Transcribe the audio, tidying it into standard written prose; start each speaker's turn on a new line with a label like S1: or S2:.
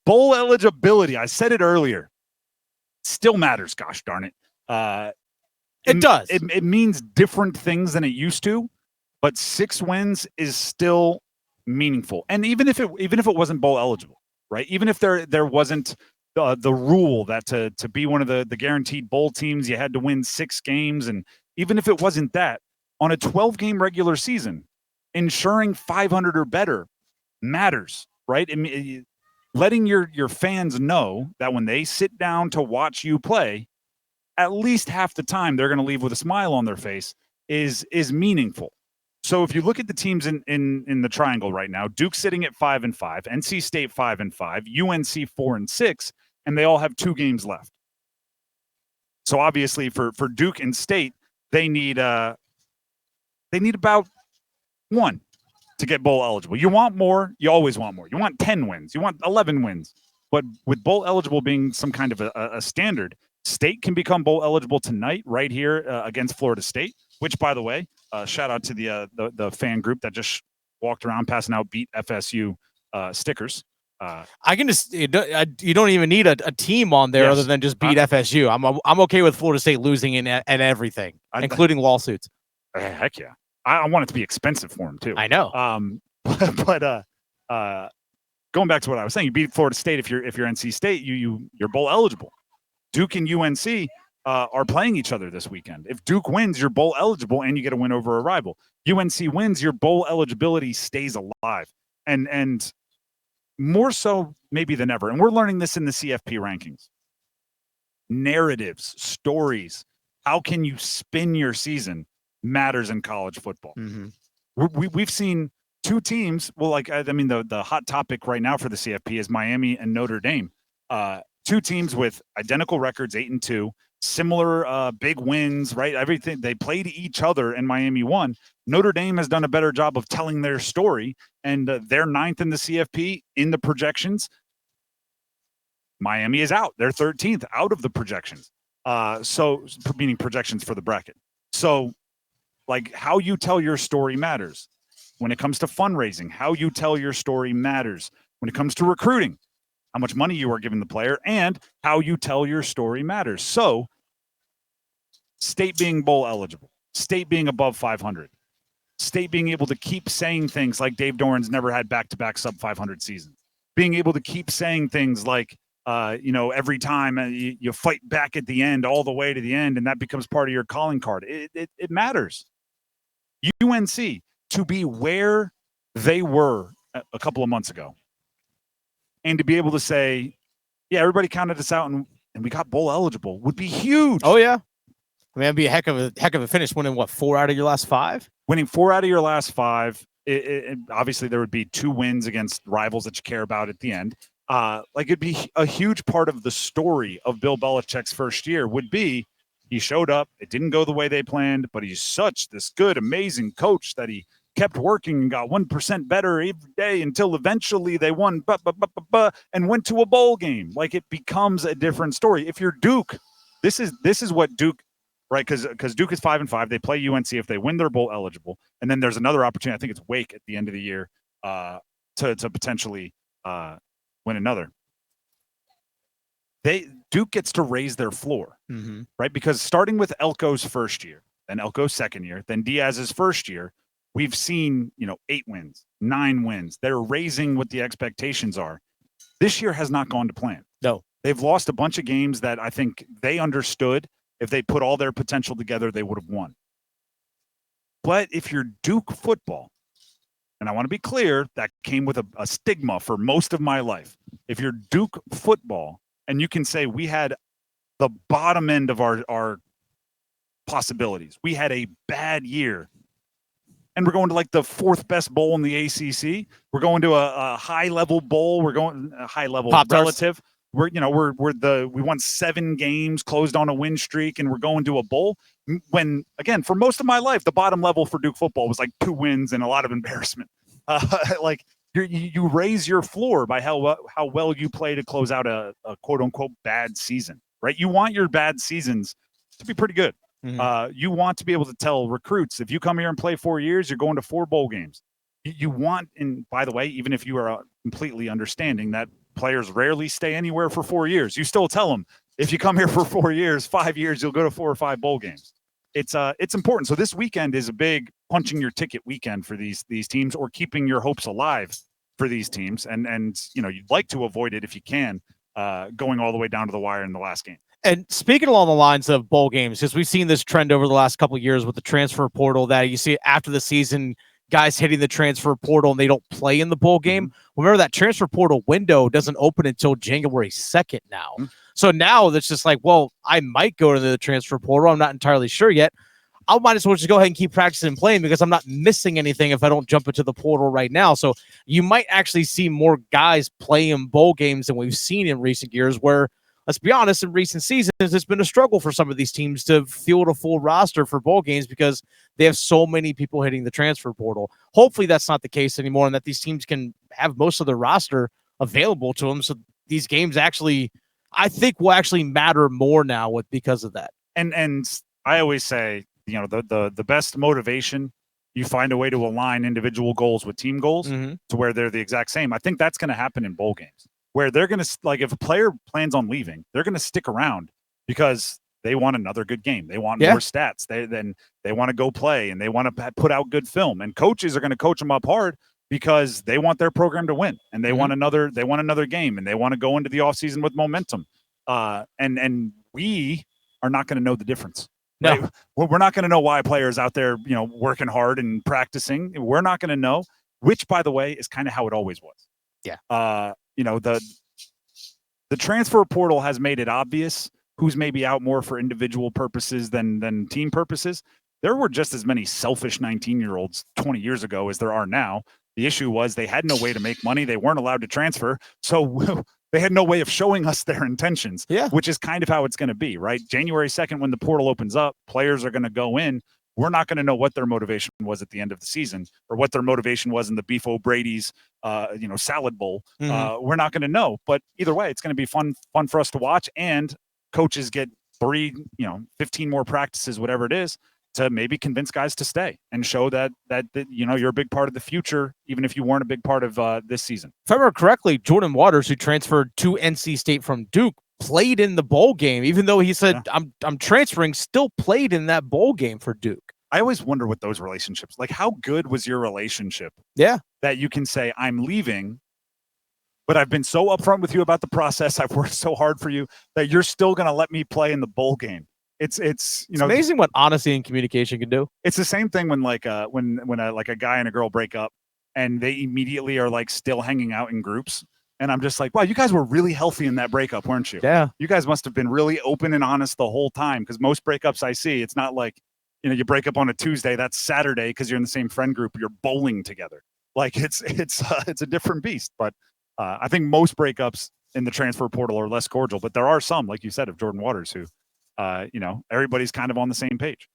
S1: bowl eligibility, I said it earlier, still matters, gosh darn it.
S2: It does.
S1: It means different things than it used to, but 6 wins is still meaningful. And even if it wasn't bowl eligible, right? Even if there wasn't the rule that to be one of the guaranteed bowl teams, you had to win 6 games. And even if it wasn't that, on a 12-game regular season, ensuring 500 or better matters, right? I mean, letting your fans know that when they sit down to watch you play, at least half the time they're going to leave with a smile on their face is meaningful. So if you look at the teams in the triangle right now, Duke's sitting at 5-5, NC State 5-5, UNC 4-6, and they all have 2 games left. So obviously for Duke and State, they need about 1 to get bowl eligible. You want more, you always want more. You want 10 wins, you want 11 wins. But with bowl eligible being some kind of a standard, State can become bowl eligible tonight right here against Florida State, which, by the way, shout out to the fan group that just walked around passing out beat FSU stickers.
S2: I can just you don't even need a team on there other than just beat FSU. I'm okay with Florida State losing in everything, including lawsuits.
S1: Heck yeah, I want it to be expensive for them too.
S2: I know.
S1: But going back to what I was saying, you beat Florida State if you're NC State, you're bowl eligible. Duke and UNC are playing each other this weekend. If Duke wins, you're bowl eligible and you get a win over a rival. UNC wins, your bowl eligibility stays alive. And more so maybe than ever. And we're learning this in the CFP rankings. Narratives, stories, how can you spin your season matters in college football. Mm-hmm. We've seen 2 teams. Well, the hot topic right now for the CFP is Miami and Notre Dame. 2 teams with identical records, 8-2, similar big wins, right? Everything, they played each other and Miami won. Notre Dame has done a better job of telling their story, and they're 9th in the CFP in the projections. Miami is out. They're 13th out of the projections. So meaning projections for the bracket. So like how you tell your story matters. When it comes to fundraising, how you tell your story matters. When it comes to recruiting, how much money you are giving the player, and how you tell your story matters. So State being bowl eligible, State being above 500, State being able to keep saying things like Dave Doeren's never had back-to-back sub-500 seasons, being able to keep saying things like, every time you fight back at the end, all the way to the end, and that becomes part of your calling card. It matters. UNC, to be where they were a couple of months ago, and to be able to say, yeah, everybody counted us out and we got bowl eligible would be huge.
S2: Oh, yeah. I mean, it'd be a heck of a finish winning, 4 out of your last 5?
S1: Winning 4 out of your last 5. Obviously, there would be 2 wins against rivals that you care about at the end. It'd be a huge part of the story of Bill Belichick's first year would be he showed up. It didn't go the way they planned, but he's such this good, amazing coach that he kept working and got 1% better every day until eventually they won and went to a bowl game. Like, it becomes a different story. If you're Duke, this is what Duke, right? Because Duke is 5-5. They play UNC if they win, they're bowl eligible. And then there's another opportunity. I think it's Wake at the end of the year to potentially win another. Duke gets to raise their floor, mm-hmm. right? Because starting with Elko's first year, then Elko's second year, then Diaz's first year, we've seen, 8 wins, 9 wins. They're raising what the expectations are. This year has not gone to plan.
S2: No.
S1: They've lost a bunch of games that I think they understood if they put all their potential together, they would have won. But if you're Duke football, and I want to be clear, that came with a stigma for most of my life. If you're Duke football, and you can say we had the bottom end of our possibilities. We had a bad year. And we're going to like the 4th best bowl in the ACC. We're going to a high-level bowl. We're going a high-level relative. We won 7 games, closed on a win streak, and we're going to a bowl. When, again, for most of my life, the bottom level for Duke football was like 2 wins and a lot of embarrassment. You raise your floor by how well you play to close out a quote-unquote bad season, right? You want your bad seasons to be pretty good. Mm-hmm. You want to be able to tell recruits, if you come here and play 4 years, you're going to 4 bowl games. You want, and by the way, even if you are completely understanding that players rarely stay anywhere for 4 years. You still tell them, if you come here for 4 years, 5 years, you'll go to 4 or 5 bowl games. It's important. So this weekend is a big punching your ticket weekend for these teams, or keeping your hopes alive for these teams. And you'd like to avoid it if you can, going all the way down to the wire in the last game.
S2: And speaking along the lines of bowl games, because we've seen this trend over the last couple of years with the transfer portal, that you see after the season, guys hitting the transfer portal and they don't play in the bowl game. Mm-hmm. Remember, that transfer portal window doesn't open until January 2nd now. Mm-hmm. So now that's just like, well, I might go to the transfer portal. I'm not entirely sure yet. I might as well just go ahead and keep practicing and playing, because I'm not missing anything if I don't jump into the portal right now. So you might actually see more guys playing bowl games than we've seen in recent years, where, let's be honest, in recent seasons, it's been a struggle for some of these teams to field a full roster for bowl games because they have so many people hitting the transfer portal. Hopefully that's not the case anymore, and that these teams can have most of their roster available to them. So these games actually, I think, will actually matter more now because of that.
S1: And I always say, the best motivation, you find a way to align individual goals with team goals to where they're the exact same. I think that's going to happen in bowl games, where they're going to, like, if a player plans on leaving, they're going to stick around because they want another good game. They want more stats. They want to go play, and they want to put out good film. And coaches are going to coach them up hard because they want their program to win, and they want another game, and they want to go into the offseason with momentum. And we are not going to know the difference.
S2: No,
S1: right? We're not going to know why a player is out there, working hard and practicing. We're not going to know, which, by the way, is kind of how it always was.
S2: Yeah.
S1: The transfer portal has made it obvious who's maybe out more for individual purposes than team purposes. There were just as many selfish 19-year-olds 20 years ago as there are now. The issue was they had no way to make money. They weren't allowed to transfer. So they had no way of showing us their intentions, which is kind of how it's going to be, right? January 2nd, when the portal opens up, players are going to go in. We're not going to know what their motivation was at the end of the season, or what their motivation was in the Beef O'Brady's, salad bowl. We're not going to know. But either way, it's going to be fun for us to watch. And coaches get 15 more practices, whatever it is, to maybe convince guys to stay and show that you're a big part of the future, even if you weren't a big part of this season.
S2: If I remember correctly, Jordan Waters, who transferred to NC State from Duke, played in the bowl game, even though he said, I'm transferring, still played in that bowl game for Duke.
S1: I always wonder what those relationships, like, how good was your relationship?
S2: Yeah.
S1: That you can say, I'm leaving, but I've been so upfront with you about the process. I've worked so hard for you that you're still going to let me play in the bowl game. It's
S2: amazing what honesty and communication can do.
S1: It's the same thing when a guy and a girl break up and they immediately are like still hanging out in groups. And I'm just like, wow, you guys were really healthy in that breakup, weren't you?
S2: Yeah.
S1: You guys must have been really open and honest the whole time. Because most breakups I see, it's not like, you break up on a Tuesday, that's Saturday because you're in the same friend group, you're bowling together. Like it's a different beast. But I think most breakups in the transfer portal are less cordial. But there are some, like you said, of Jordan Waters who, everybody's kind of on the same page.